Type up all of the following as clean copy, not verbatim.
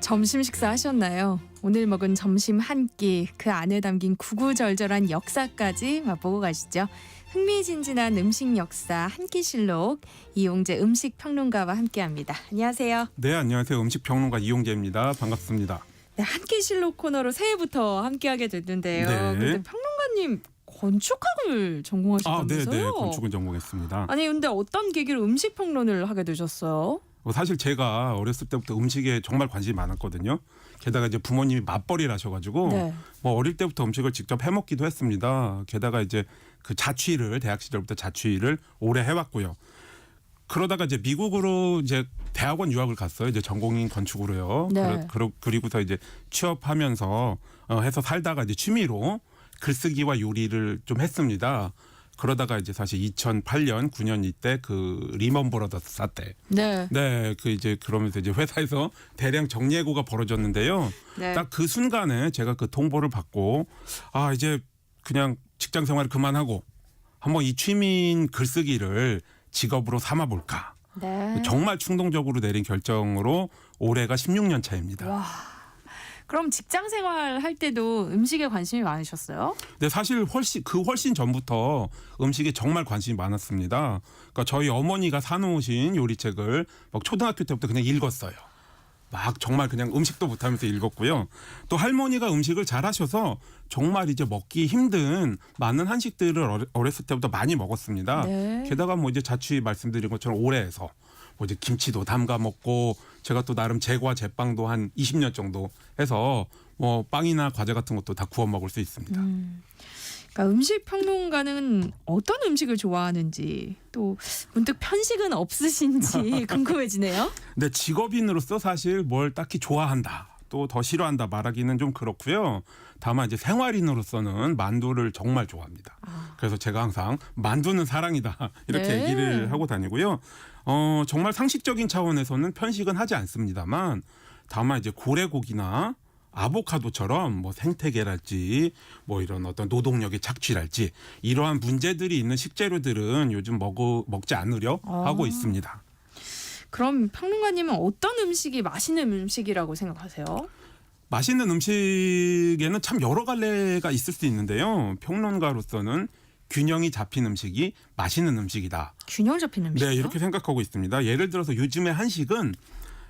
점심 식사 하셨나요? 오늘 먹은 점심 한 끼, 그 안에 담긴 구구절절한 역사까지 맛보고 가시죠. 흥미진진한 음식 역사 한 끼실록 이용재 음식 평론가와 함께합니다. 안녕하세요. 네, 안녕하세요. 음식평론가 이용재입니다. 반갑습니다. 네, 한 끼실록 코너로 새해부터 함께하게 됐는데요. 네. 근데 평론가님 건축학을 전공하셨다면서요? 네, 건축을 전공했습니다. 아니 근데 어떤 계기로 음식 평론을 하게 되셨어요? 사실 제가 어렸을 때부터 음식에 정말 관심이 많았거든요. 게다가 이제 부모님이 맞벌이를 하셔가지고 네. 어릴 때부터 음식을 직접 해먹기도 했습니다. 게다가 이제 그 자취를 대학 시절부터 자취를 오래 해왔고요. 그러다가 이제 미국으로 이제 대학원 유학을 갔어요. 이제 전공인 건축으로요. 네. 그리고서 이제 취업하면서 해서 살다가 이제 취미로 글쓰기와 요리를 좀 했습니다. 그러다가 이제 사실 2008년, 9년 이때 그 리먼 브라더스 사태. 네. 네, 그 이제 그러면서 이제 회사에서 대량 정리해고가 벌어졌는데요. 네. 딱 그 순간에 제가 그 통보를 받고 이제 그냥 직장 생활을 그만하고 한번 이 취미인 글쓰기를 직업으로 삼아 볼까. 네. 정말 충동적으로 내린 결정으로 올해가 16년 차입니다. 와. 그럼 직장 생활 할 때도 음식에 관심이 많으셨어요? 근데 사실 훨씬 전부터 음식에 정말 관심이 많았습니다. 그러니까 저희 어머니가 사놓으신 요리책을 막 초등학교 때부터 그냥 읽었어요. 막 정말 그냥 음식도 못하면서 읽었고요. 또 할머니가 음식을 잘하셔서 정말 이제 먹기 힘든 많은 한식들을 어렸을 때부터 많이 먹었습니다. 네. 게다가 뭐 이제 자취 말씀드린 것처럼 오래 해서 뭐 이제 김치도 담가 먹고 제가 또 나름 제과 제빵도 한 20년 정도 해서 뭐 빵이나 과자 같은 것도 다 구워 먹을 수 있습니다. 그러니까 음식 평론가는 어떤 음식을 좋아하는지 또 문득 편식은 없으신지 궁금해지네요. 근데 직업인으로서 사실 뭘 딱히 좋아한다. 또 더 싫어한다 말하기는 좀 그렇고요. 다만 이제 생활인으로서는 만두를 정말 좋아합니다. 그래서 제가 항상 만두는 사랑이다 이렇게 네. 얘기를 하고 다니고요. 정말 상식적인 차원에서는 편식은 하지 않습니다만 다만 이제 고래고기나 아보카도처럼 뭐 생태계랄지 뭐 이런 어떤 노동력의 착취랄지 이러한 문제들이 있는 식재료들은 요즘 먹지 않으려 하고 있습니다. 그럼 평론가님은 어떤 음식이 맛있는 음식이라고 생각하세요? 맛있는 음식에는 참 여러 갈래가 있을 수 있는데요. 평론가로서는 균형이 잡힌 음식이 맛있는 음식이다. 균형 잡힌 음식이요? 네, 이렇게 생각하고 있습니다. 예를 들어서 요즘의 한식은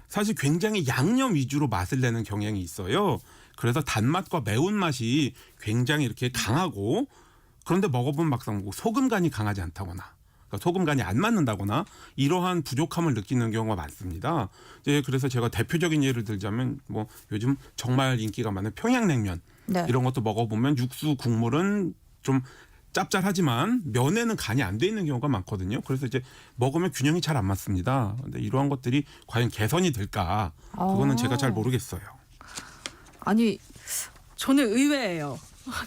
사실 굉장히 양념 위주로 맛을 내는 경향이 있어요. 그래서 단맛과 매운맛이 굉장히 이렇게 강하고 그런데 먹어보면 막상 소금 간이 강하지 않다거나 그러니까 소금 간이 안 맞는다거나 이러한 부족함을 느끼는 경우가 많습니다. 이제 그래서 제가 대표적인 예를 들자면 뭐 요즘 정말 인기가 많은 평양냉면 네. 이런 것도 먹어보면 육수 국물은 좀 짭짤하지만 면에는 간이 안 돼 있는 경우가 많거든요. 그래서 이제 먹으면 균형이 잘 안 맞습니다. 근데 이러한 것들이 과연 개선이 될까? 그거는 제가 잘 모르겠어요. 아니 저는 의외예요.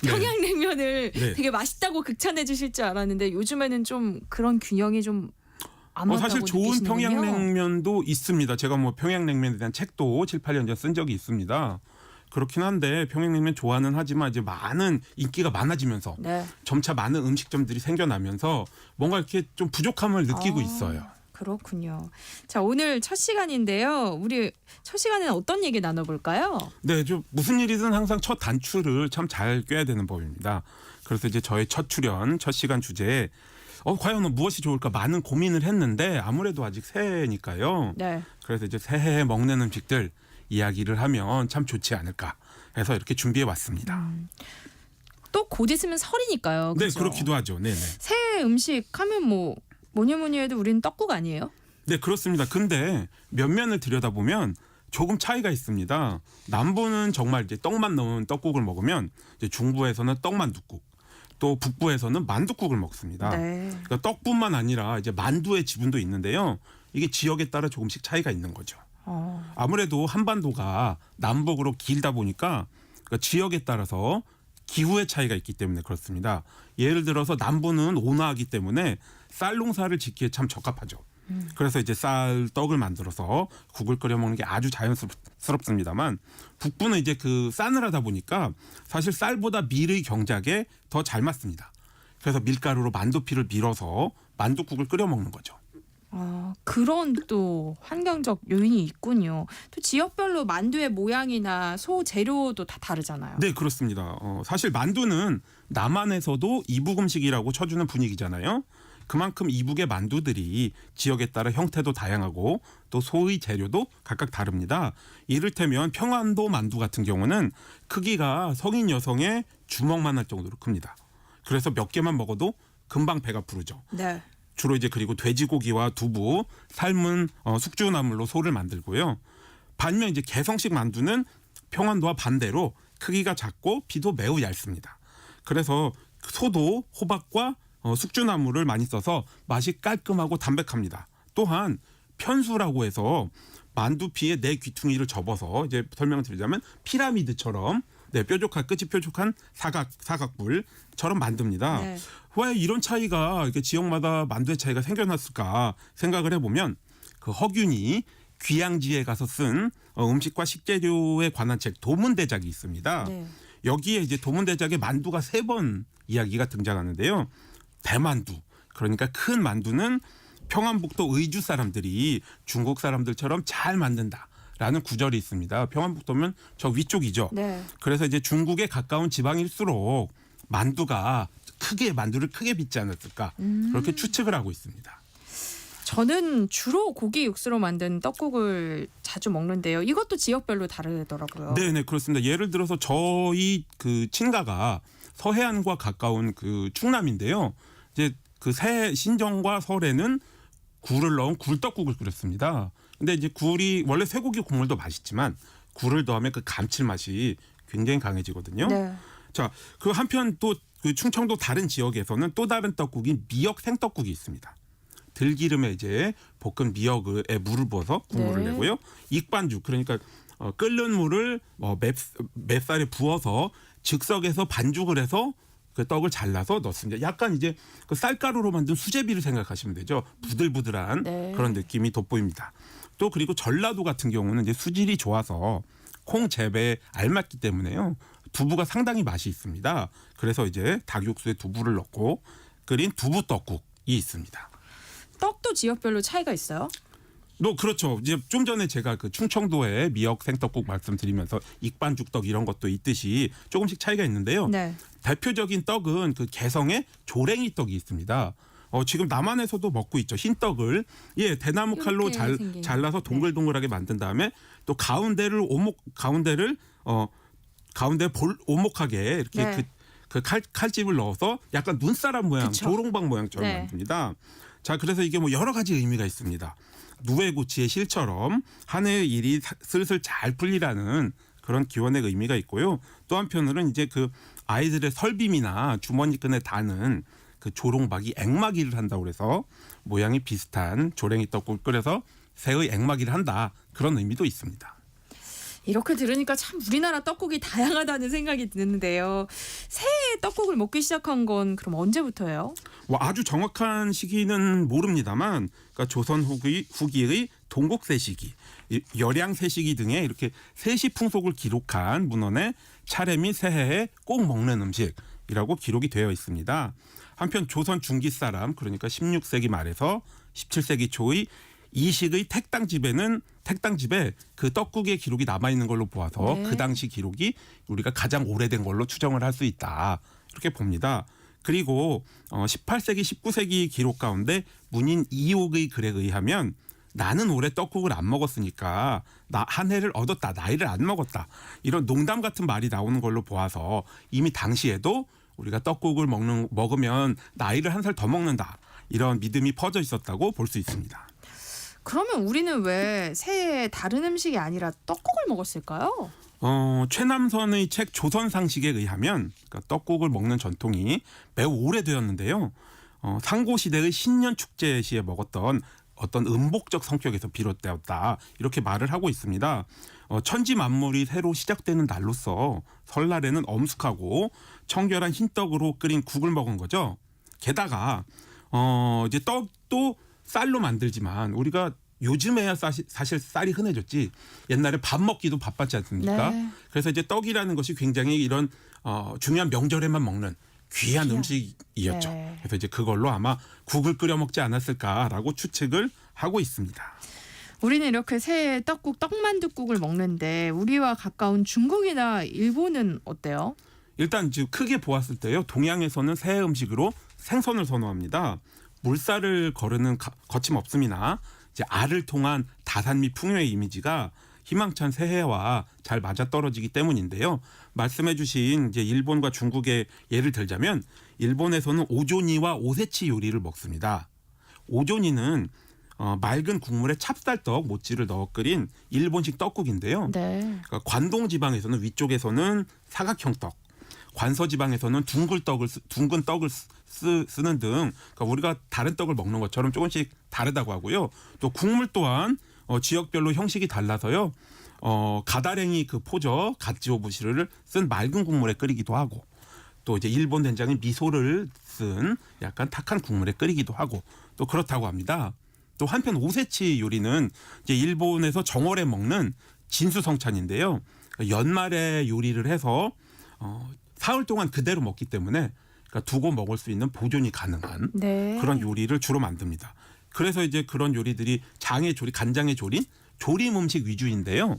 네. 평양냉면을 네. 되게 맛있다고 극찬해 주실 줄 알았는데 요즘에는 좀 그런 균형이 좀 안 맞다고 사실 좋은 느끼시는군요. 평양냉면도 있습니다. 제가 뭐 평양냉면에 대한 책도 7, 8년 전 쓴 적이 있습니다. 그렇긴 한데 평양냉면 좋아는 하지만 이제 많은 인기가 많아지면서 네. 점차 많은 음식점들이 생겨나면서 뭔가 이렇게 좀 부족함을 느끼고 있어요. 그렇군요. 자, 오늘 첫 시간인데요. 우리 첫 시간에는 어떤 얘기 나눠볼까요? 네, 좀 무슨 일이든 항상 첫 단추를 참 잘 꿰야 되는 법입니다. 그래서 이제 저의 첫 출연, 첫 시간 주제에 과연 무엇이 좋을까 많은 고민을 했는데 아무래도 아직 새해니까요. 네. 그래서 이제 새해에 먹는 음식들 이야기를 하면 참 좋지 않을까 해서 이렇게 준비해 왔습니다. 또 곧 있으면 설이니까요. 네, 그죠? 그렇기도 하죠. 네네. 새해 음식 하면 뭐니 해도 우리는 떡국 아니에요? 네, 그렇습니다. 근데 면면을 들여다보면 조금 차이가 있습니다. 남부는 정말 이제 떡만 넣은 떡국을 먹으면 이제 중부에서는 떡만둣국, 또 북부에서는 만둣국을 먹습니다. 네. 그러니까 떡뿐만 아니라 이제 만두의 지분도 있는데요. 이게 지역에 따라 조금씩 차이가 있는 거죠. 아무래도 한반도가 남북으로 길다 보니까 그러니까 지역에 따라서 기후의 차이가 있기 때문에 그렇습니다. 예를 들어서 남부는 온화하기 때문에 쌀 농사를 짓기에 참 적합하죠. 그래서 이제 떡을 만들어서 국을 끓여 먹는 게 아주 자연스럽습니다만 북부는 이제 그 싸늘하다 보니까 사실 쌀보다 밀의 경작에 더 잘 맞습니다. 그래서 밀가루로 만두피를 밀어서 만두국을 끓여 먹는 거죠. 그런 또 환경적 요인이 있군요. 또 지역별로 만두의 모양이나 소 재료도 다 다르잖아요. 네, 그렇습니다. 사실 만두는 남한에서도 이북 음식이라고 쳐주는 분위기잖아요. 그만큼 이북의 만두들이 지역에 따라 형태도 다양하고 또 소의 재료도 각각 다릅니다. 이를테면 평안도 만두 같은 경우는 크기가 성인 여성의 주먹만 할 정도로 큽니다. 그래서 몇 개만 먹어도 금방 배가 부르죠. 네. 주로 이제 그리고 돼지고기와 두부, 삶은 숙주나물로 소를 만들고요. 반면 이제 개성식 만두는 평안도와 반대로 크기가 작고 비도 매우 얇습니다. 그래서 소도 호박과 숙주나물을 많이 써서 맛이 깔끔하고 담백합니다. 또한 편수라고 해서 만두피에 네 귀퉁이를 접어서 이제 설명드리자면 피라미드처럼 뾰족한 끝이 뾰족한 사각불처럼 만듭니다. 네. 왜 이런 차이가 이렇게 지역마다 만두의 차이가 생겨났을까 생각을 해보면 그 허균이 귀양지에 가서 쓴 음식과 식재료에 관한 책 도문대작이 있습니다. 네. 여기에 이제 도문대작에 만두가 3번 이야기가 등장하는데요. 대만두, 그러니까 큰 만두는 평안북도 의주 사람들이 중국 사람들처럼 잘 만든다라는 구절이 있습니다. 평안북도면 저 위쪽이죠. 네. 그래서 이제 중국에 가까운 지방일수록 만두를 크게 빚지 않았을까 그렇게 추측을 하고 있습니다. 저는 주로 고기 육수로 만든 떡국을 자주 먹는데요. 이것도 지역별로 다르더라고요. 네, 그렇습니다. 예를 들어서 저희 그 친가가 서해안과 가까운 그 충남인데요. 이제 그 신정과 설에는 굴을 넣은 굴떡국을 끓였습니다. 근데 이제 굴이 원래 쇠고기 국물도 맛있지만 굴을 더하면 그 감칠맛이 굉장히 강해지거든요. 네. 자, 그 한편 또 그 충청도 다른 지역에서는 또 다른 떡국인 미역 생떡국이 있습니다. 들기름에 이제 볶은 미역에 물을 부어서 국물을 네. 내고요. 익반죽, 그러니까 끓는 물을 맵쌀에 부어서 즉석에서 반죽을 해서 그 떡을 잘라서 넣습니다. 약간 이제 그 쌀가루로 만든 수제비를 생각하시면 되죠. 부들부들한 네. 그런 느낌이 돋보입니다. 또 그리고 전라도 같은 경우는 이제 수질이 좋아서 콩 재배에 알맞기 때문에요. 두부가 상당히 맛이 있습니다. 그래서 이제 닭육수에 두부를 넣고 끓인 두부 떡국이 있습니다. 떡도 지역별로 차이가 있어요? 그렇죠. 이제 좀 전에 제가 그 충청도의 미역 생떡국 말씀드리면서 익반죽떡 이런 것도 있듯이 조금씩 차이가 있는데요. 네. 대표적인 떡은 그 개성의 조랭이 떡이 있습니다. 지금 남한에서도 먹고 있죠. 흰떡을 대나무 칼로 이렇게 생긴. 잘라서 동글동글하게 만든 다음에 또 가운데를 오목하게 이렇게 네. 그 칼집을 넣어서 약간 눈사람 모양, 그쵸. 조롱박 모양처럼 네. 만듭니다. 자, 그래서 이게 뭐 여러 가지 의미가 있습니다. 누에고치의 실처럼 한 해의 일이 슬슬 잘 풀리라는 그런 기원의 의미가 있고요. 또 한편으로는 이제 그 아이들의 설빔이나 주머니끈에 다는 그 조롱박이 액마기를 한다고 그래서 모양이 비슷한 조랭이 떡국을 끓여서 새의 액마기를 한다. 그런 의미도 있습니다. 이렇게 들으니까 참 우리나라 떡국이 다양하다는 생각이 드는데요. 새해 떡국을 먹기 시작한 건 그럼 언제부터예요? 아주 정확한 시기는 모릅니다만 그러니까 조선 후기의 동국세 시기, 열양세 시기 등의 이렇게 세시 풍속을 기록한 문헌에 차례 및 새해에 꼭 먹는 음식이라고 기록이 되어 있습니다. 한편 조선 중기 사람, 그러니까 16세기 말에서 17세기 초의 이식의 택당집에 그 떡국의 기록이 남아있는 걸로 보아서 네. 그 당시 기록이 우리가 가장 오래된 걸로 추정을 할 수 있다. 이렇게 봅니다. 그리고 18세기, 19세기 기록 가운데 문인 이옥의 글에 의하면 나는 올해 떡국을 안 먹었으니까 한 해를 얻었다. 나이를 안 먹었다. 이런 농담 같은 말이 나오는 걸로 보아서 이미 당시에도 우리가 떡국을 먹으면 나이를 한 살 더 먹는다. 이런 믿음이 퍼져 있었다고 볼 수 있습니다. 그러면 우리는 왜 새해에 다른 음식이 아니라 떡국을 먹었을까요? 최남선의 책 조선상식에 의하면 그러니까 떡국을 먹는 전통이 매우 오래되었는데요. 상고시대의 신년축제 시에 먹었던 어떤 음복적 성격에서 비롯되었다. 이렇게 말을 하고 있습니다. 천지 만물이 새로 시작되는 날로서 설날에는 엄숙하고 청결한 흰떡으로 끓인 국을 먹은 거죠. 게다가 이제 떡도 쌀로 만들지만 우리가 요즘에야 사실 쌀이 흔해졌지 옛날에 밥 먹기도 바빴지 않습니까? 네. 그래서 이제 떡이라는 것이 굉장히 이런 중요한 명절에만 먹는 귀한 음식이었죠. 네. 그래서 이제 그걸로 아마 국을 끓여 먹지 않았을까라고 추측을 하고 있습니다. 우리는 이렇게 새해 떡만둣국을 먹는데 우리와 가까운 중국이나 일본은 어때요? 일단 지금 크게 보았을 때요. 동양에서는 새해 음식으로 생선을 선호합니다. 물살을 거르는 거침없음이나 이제 알을 통한 다산미 풍요의 이미지가 희망찬 새해와 잘 맞아떨어지기 때문인데요. 말씀해주신 이제 일본과 중국의 예를 들자면 일본에서는 오조니와 오세치 요리를 먹습니다. 오조니는 맑은 국물에 찹쌀떡, 모찌를 넣어 끓인 일본식 떡국인데요. 네. 그러니까 관동 지방에서는 위쪽에서는 사각형 떡, 관서 지방에서는 둥근 떡을 쓰는 등 그러니까 우리가 다른 떡을 먹는 것처럼 조금씩 다르다고 하고요. 또 국물 또한 지역별로 형식이 달라서요. 가다랭이 그 포저 가찌오 부시를 쓴 맑은 국물에 끓이기도 하고 또 이제 일본 된장에 미소를 쓴 약간 탁한 국물에 끓이기도 하고 또 그렇다고 합니다. 또 한편 오세치 요리는 이제 일본에서 정월에 먹는 진수성찬인데요. 연말에 요리를 해서 사흘 동안 그대로 먹기 때문에 그러니까 두고 먹을 수 있는 보존이 가능한 네. 그런 요리를 주로 만듭니다. 그래서 이제 그런 요리들이 장에 조리, 간장에 조린 조림 음식 위주인데요.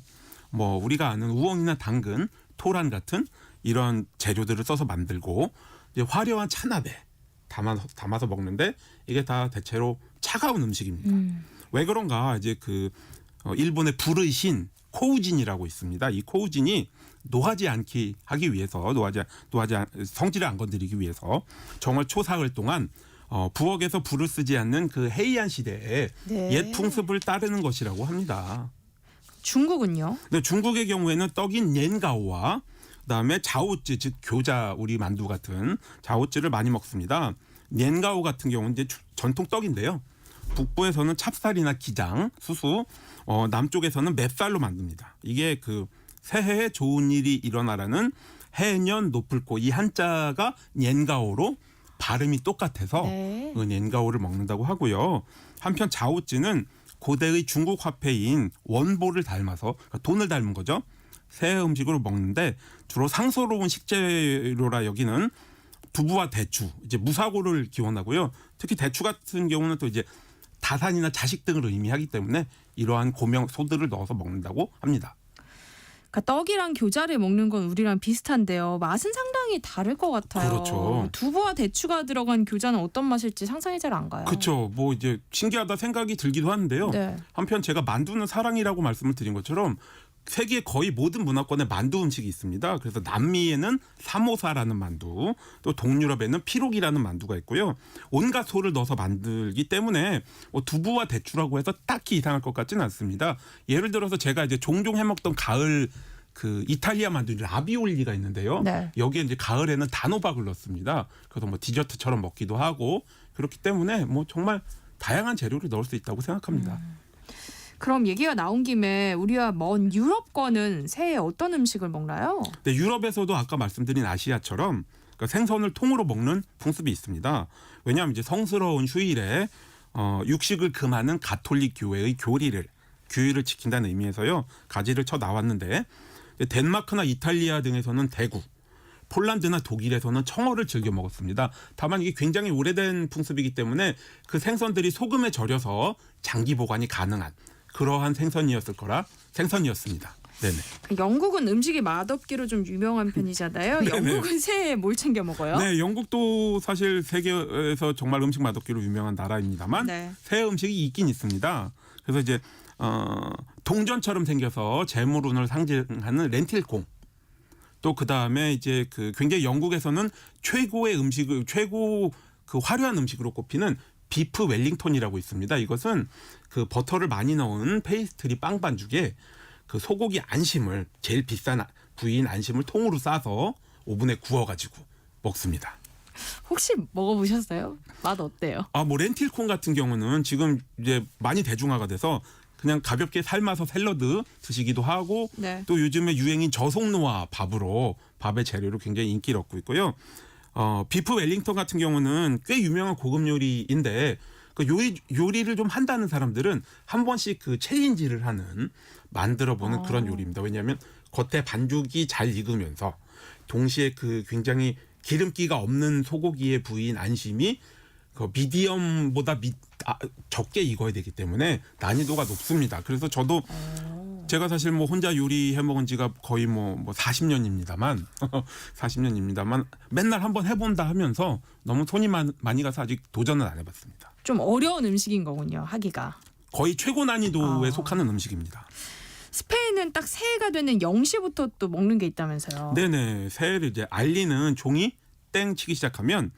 뭐 우리가 아는 우엉이나 당근, 토란 같은 이런 재료들을 써서 만들고 이제 화려한 찬압에 담아서 먹는데 이게 다 대체로 차가운 음식입니다. 왜 그런가 이제 그 일본의 불의 신 코우진이라고 있습니다. 이 코우진이 노하지 않기 하기 위해서 성질을 안 건드리기 위해서 정월 초사흘 동안 부엌에서 불을 쓰지 않는 그 헤이안 시대의 네. 옛 풍습을 따르는 것이라고 합니다. 중국은요? 근데 중국의 경우에는 떡인 옌가오와 그다음에 자오찌 즉 교자 우리 만두 같은 자오찌를 많이 먹습니다. 옌가오 같은 경우는 이제 전통 떡인데요. 북부에서는 찹쌀이나 기장, 수수, 남쪽에서는 맵쌀로 만듭니다. 이게 그 새해에 좋은 일이 일어나라는 해년 높을고 이 한자가 옌가오로 발음이 똑같아서 네. 옌가오를 먹는다고 하고요. 한편 자오찌는 고대의 중국 화폐인 원보를 닮아서 그러니까 돈을 닮은 거죠. 새해 음식으로 먹는데 주로 상서로운 식재료라 여기는 두부와 대추, 이제 무사고를 기원하고요. 특히 대추 같은 경우는 또 이제 다산이나 자식 등을 의미하기 때문에 이러한 고명 소들을 넣어서 먹는다고 합니다. 그러니까 떡이랑 교자를 먹는 건 우리랑 비슷한데요. 맛은 상당히 다를 것 같아요. 그렇죠. 두부와 대추가 들어간 교자는 어떤 맛일지 상상이 잘 안 가요. 그렇죠. 뭐 이제 신기하다 생각이 들기도 하는데요. 네. 한편 제가 만두는 사랑이라고 말씀을 드린 것처럼 세계 거의 모든 문화권에 만두 음식이 있습니다. 그래서 남미에는 사모사라는 만두, 또 동유럽에는 피록이라는 만두가 있고요. 온갖 소를 넣어서 만들기 때문에 뭐 두부와 대추라고 해서 딱히 이상할 것 같지는 않습니다. 예를 들어서 제가 이제 종종 해먹던 가을 그 이탈리아 만두 라비올리가 있는데요. 네. 여기에 이제 가을에는 단호박을 넣습니다. 그래서 뭐 디저트처럼 먹기도 하고 그렇기 때문에 뭐 정말 다양한 재료를 넣을 수 있다고 생각합니다. 그럼 얘기가 나온 김에 우리와 먼 유럽권은 새해에 어떤 음식을 먹나요? 네, 유럽에서도 아까 말씀드린 아시아처럼 그러니까 생선을 통으로 먹는 풍습이 있습니다. 왜냐하면 이제 성스러운 휴일에 육식을 금하는 가톨릭 교회의 규율을 지킨다는 의미에서요. 가지를 쳐 나왔는데 덴마크나 이탈리아 등에서는 대구, 폴란드나 독일에서는 청어를 즐겨 먹었습니다. 다만 이게 굉장히 오래된 풍습이기 때문에 그 생선들이 소금에 절여서 장기 보관이 가능한 그러한 생선이었습니다. 네네. 영국은 음식이 맛없기로 좀 유명한 편이잖아요. 네네. 영국은 새해에 뭘 챙겨 먹어요? 네, 영국도 사실 세계에서 정말 음식 맛없기로 유명한 나라입니다만 네. 새 음식이 있긴 있습니다. 그래서 이제 동전처럼 생겨서 재물운을 상징하는 렌틸콩. 또 그 다음에 이제 그 굉장히 영국에서는 최고 그 화려한 음식으로 꼽히는 비프 웰링턴이라고 있습니다. 이것은 그 버터를 많이 넣은 페이스트리 빵 반죽에 그 소고기 안심을 제일 비싼 부위인 안심을 통으로 싸서 오븐에 구워가지고 먹습니다. 혹시 먹어보셨어요? 맛 어때요? 뭐 렌틸콩 같은 경우는 지금 이제 많이 대중화가 돼서 그냥 가볍게 삶아서 샐러드 드시기도 하고 네. 또 요즘에 유행인 저속노화 밥의 재료로 굉장히 인기를 얻고 있고요. 비프 웰링턴 같은 경우는 꽤 유명한 고급 요리인데 그 요리를 좀 한다는 사람들은 한 번씩 그 챌린지를 만들어보는 그런 요리입니다. 왜냐하면 겉에 반죽이 잘 익으면서 동시에 그 굉장히 기름기가 없는 소고기의 부위인 안심이 그 미디엄보다 적게 익어야 되기 때문에 난이도가 높습니다. 그래서 저도 제가 사실 뭐 혼자 요리해 먹은 지가 거의 뭐 40년입니다만 40년입니다만 맨날 한번 해본다 하면서 너무 손이 많이 가서 아직 도전은 안 해봤습니다. 좀 어려운 음식인 거군요, 하기가. 거의 최고 난이도에 속하는 음식입니다. 스페인은 딱 새해가 되는 0시부터 또 먹는 게 있다면서요. 네네. 새해를 이제 알리는 종이 땡 치기 시작하면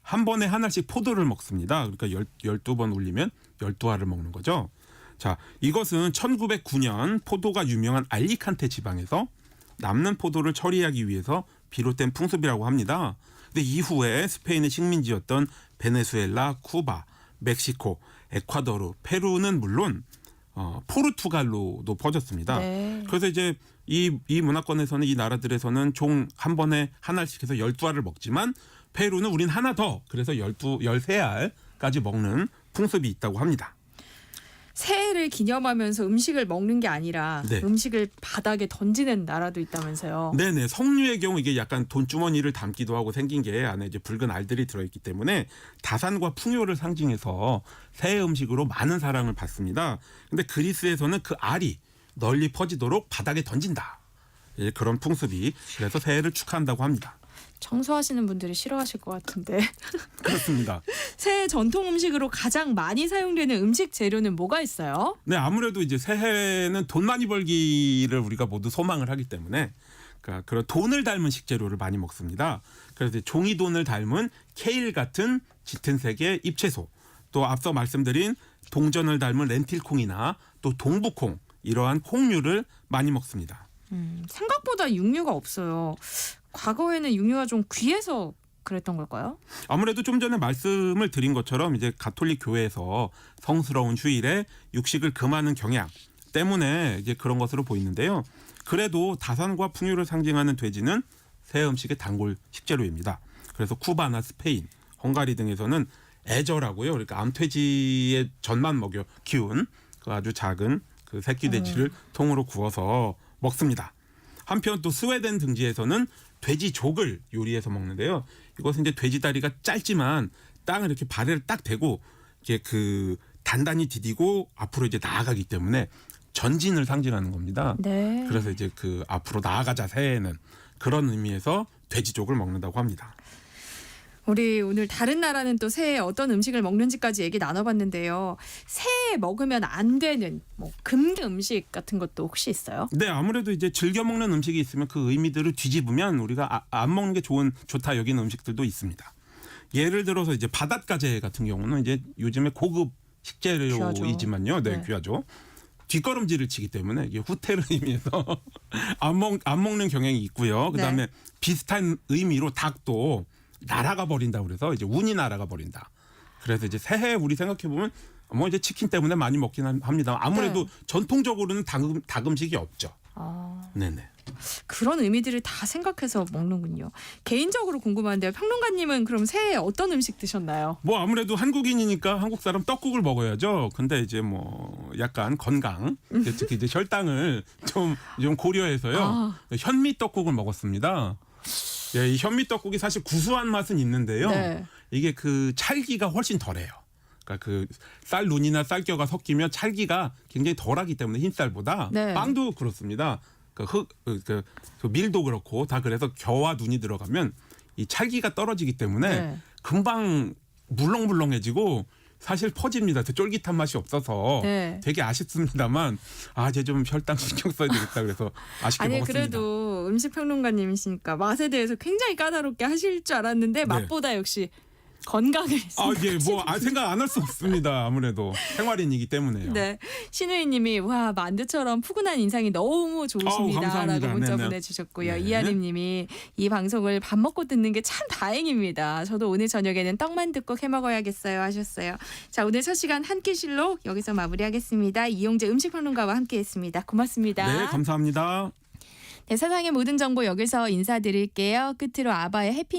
한 번에 하나씩 포도를 먹습니다. 그러니까 12번 울리면 12알을 먹는 거죠. 자, 이것은 1909년 포도가 유명한 알리칸테 지방에서 남는 포도를 처리하기 위해서 비롯된 풍습이라고 합니다. 근데 이후에 스페인의 식민지였던 베네수엘라, 쿠바, 멕시코, 에콰도르, 페루는 물론 포르투갈로도 퍼졌습니다. 네. 그래서 이제 이 문화권에서는 이 나라들에서는 종 한 번에 하나씩 해서 12알을 먹지만 페루는 우린 하나 더 그래서 13알까지 먹는 풍습이 있다고 합니다. 새해를 기념하면서 음식을 먹는 게 아니라 네. 음식을 바닥에 던지는 나라도 있다면서요. 네네. 석류의 경우 이게 약간 돈주머니를 담기도 하고 생긴 게 안에 이제 붉은 알들이 들어있기 때문에 다산과 풍요를 상징해서 새해 음식으로 많은 사랑을 받습니다. 근데 그리스에서는 그 알이 널리 퍼지도록 바닥에 던진다. 예, 그런 풍습이 그래서 새해를 축하한다고 합니다. 청소하시는 분들이 싫어하실 것 같은데. 그렇습니다. 새해 전통 음식으로 가장 많이 사용되는 음식 재료는 뭐가 있어요? 네, 아무래도 이제 새해는 돈 많이 벌기를 우리가 모두 소망을 하기 때문에 그러니까 그런 돈을 닮은 식재료를 많이 먹습니다. 그래서 종이돈을 닮은 케일 같은 짙은 색의 잎채소, 또 앞서 말씀드린 동전을 닮은 렌틸콩이나 또 동부콩 이러한 콩류를 많이 먹습니다. 생각보다 육류가 없어요. 과거에는 육류가 좀 귀해서 그랬던 걸까요? 아무래도 좀 전에 말씀을 드린 것처럼 이제 가톨릭 교회에서 성스러운 휴일에 육식을 금하는 경향 때문에 이제 그런 것으로 보이는데요. 그래도 다산과 풍요를 상징하는 돼지는 새 음식의 단골 식재료입니다. 그래서 쿠바나 스페인, 헝가리 등에서는 애절하고요. 그러니까 암돼지의 젖만 먹여 키운 그 아주 작은 그 새끼 돼지를 통으로 구워서 먹습니다. 한편 또 스웨덴 등지에서는 돼지족을 요리해서 먹는데요. 이것은 이제 돼지 다리가 짧지만 땅을 이렇게 발을 딱 대고 이게 그 단단히 디디고 앞으로 이제 나아가기 때문에 전진을 상징하는 겁니다. 네. 그래서 이제 그 앞으로 나아가자 새해에는 그런 의미에서 돼지족을 먹는다고 합니다. 우리 오늘 다른 나라는 또 새해 어떤 음식을 먹는지까지 얘기 나눠봤는데요. 새해 먹으면 안 되는 뭐 금기 음식 같은 것도 혹시 있어요? 네, 아무래도 이제 즐겨 먹는 음식이 있으면 그 의미들을 뒤집으면 우리가 안 먹는 게 좋다 여기는 음식들도 있습니다. 예를 들어서 이제 바닷가재 같은 경우는 이제 요즘에 고급 식재료이지만요, 네, 네. 귀하죠. 뒷걸음질을 치기 때문에 이게 후퇴를 의미해서 안 먹는 경향이 있고요. 그다음에 네. 비슷한 의미로 닭도 날아가 버린다 그래서 이제 운이 날아가 버린다. 그래서 이제 새해 우리 생각해 보면 뭐 이제 치킨 때문에 많이 먹긴 합니다. 아무래도 네. 전통적으로는 닭 음식이 없죠. 네네. 그런 의미들을 다 생각해서 먹는군요. 개인적으로 궁금한데요. 평론가님은 그럼 새해에 어떤 음식 드셨나요? 뭐 아무래도 한국인이니까 한국 사람 떡국을 먹어야죠. 근데 이제 뭐 약간 건강, 특히 이제 혈당을 좀 고려해서요. 현미 떡국을 먹었습니다. 예, 이 현미 떡국이 사실 구수한 맛은 있는데요. 네. 이게 그 찰기가 훨씬 덜해요. 그러니까 그 쌀 눈이나 쌀겨가 섞이면 찰기가 굉장히 덜하기 때문에 흰쌀보다 네. 빵도 그렇습니다. 그 밀도 그렇고 다 그래서 겨와 눈이 들어가면 이 찰기가 떨어지기 때문에 네. 금방 물렁물렁해지고 사실 퍼집니다. 쫄깃한 맛이 없어서 네. 되게 아쉽습니다만 이제 좀 혈당 신경 써야 되겠다 그래서 아쉽게 아니 먹었습니다. 그래도 음식 평론가님이시니까 맛에 대해서 굉장히 까다롭게 하실 줄 알았는데 맛보다 역시 건강을 예, 뭐 생각 안 할 수 없습니다. 아무래도 생활인이기 때문에요. 네, 신우희님이 와 만두처럼 푸근한 인상이 너무 좋으십니다라고 감사합니다. 문자 네네. 보내주셨고요. 네. 이하림님이 이 방송을 밥 먹고 듣는 게 참 다행입니다. 저도 오늘 저녁에는 떡만둣국 해 먹어야겠어요 하셨어요. 자, 오늘 첫 시간 한 끼실록 여기서 마무리하겠습니다. 이용재 음식평론가와 함께했습니다. 고맙습니다. 네, 감사합니다. 네, 세상의 모든 정보 여기서 인사드릴게요. 끝으로 아바의 해피